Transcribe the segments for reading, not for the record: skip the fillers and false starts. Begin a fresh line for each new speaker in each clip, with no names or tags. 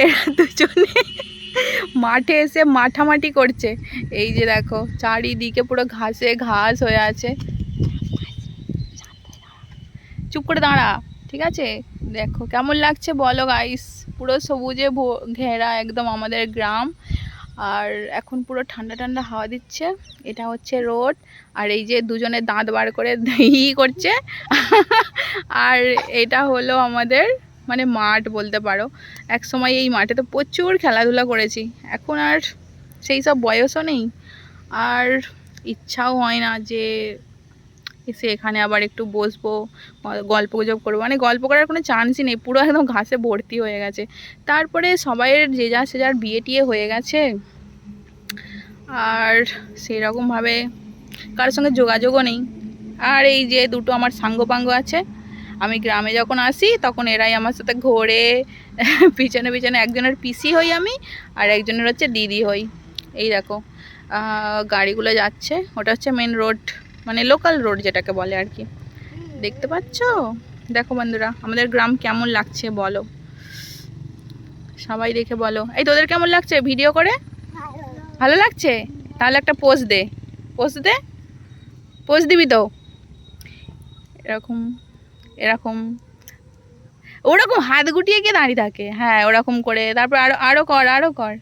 এরা দুজনে মাঠে এসে মাঠামাটি করছে। এই যে দেখো চারিদিকে পুরো ঘাসে ঘাস হয়ে আছে। চুপ করে দাঁড়া, ঠিক আছে? দেখো কেমন লাগছে বলো গাইস, পুরো সবুজে ঘেরা একদম আমাদের গ্রাম। আর এখন পুরো ঠান্ডা ঠান্ডা হাওয়া দিচ্ছে। এটা হচ্ছে রোড, আর এই যে দুজনে দাঁত বার করে ই করছে আর এটা হলো আমাদের মানে মাঠ বলতে পারো। এক সময় এই মাঠে তো প্রচুর খেলাধুলা করেছি, এখন আর সেই সব বয়সও নেই, আর ইচ্ছাও হয় না যে এসে এখানে আবার একটু বসবো, গল্প গুজব করবো। মানে গল্প করার কোনো চান্সই নেই, পুরো একদম ঘাসে ভর্তি হয়ে গেছে। তারপরে সবাইয়ের যে যার সে যার বিয়ে টিয়ে হয়ে গেছে, আর সেরকমভাবে কারোর সঙ্গে যোগাযোগও নেই। আর এই যে দুটো আমার সাঙ্গপাঙ্গ আছে, আমি গ্রামে যখন আসি তখন এরাই আমার সাথে ঘোরে পিছনে পিছনে। একজনের পিসি হই আমি, আর একজনের হচ্ছে দিদি হই। এই দেখো গাড়িগুলো যাচ্ছে, ওটা হচ্ছে মেন রোড, মানে লোকাল রোড যেটাকে বলে আর কি। দেখতে পাচ্ছ? দেখো বন্ধুরা আমাদের গ্রাম কেমন লাগছে বলো, সবাই দেখে বলো। এই তোদের কেমন লাগছে ভিডিও করে? ভালো লাগছে? তাহলে একটা পোস্ট দে, পোস্ট দে, পোস্ট দিবি তো? এরকম এরকম ওরকম হাত গুটিয়ে গিয়ে দাঁড়িয়ে থাকে, হ্যাঁ ওরকম করে। তারপর আরো আরো কর, আরো কর,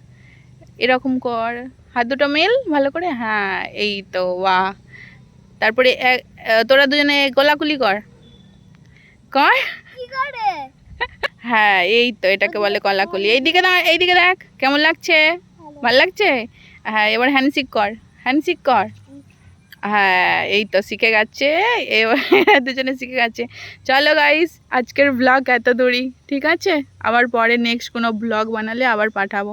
এরকম কর, হাত দুটো মেল ভালো করে, হ্যাঁ এই তো, বাহ। তারপরে তোরা দুজনে গোলাকুলি কর, কর, হ্যাঁ এই তো, এটাকে বলে কলাকুলি। এইদিকে দাঁড়া, এইদিকে দেখ কেমন লাগছে, ভালো লাগছে? হ্যাঁ এবার হ্যান্ডশেক কর, হ্যান্ডশেক কর, হ্যাঁ এই তো শিখে গেছে এবার দুজনে শিখে গেছে। চলো গাইস আজকের ব্লগ এত দূরই, ঠিক আছে? আবার পরে নেক্সট কোনো ব্লগ বানালে আবার পাঠাবো।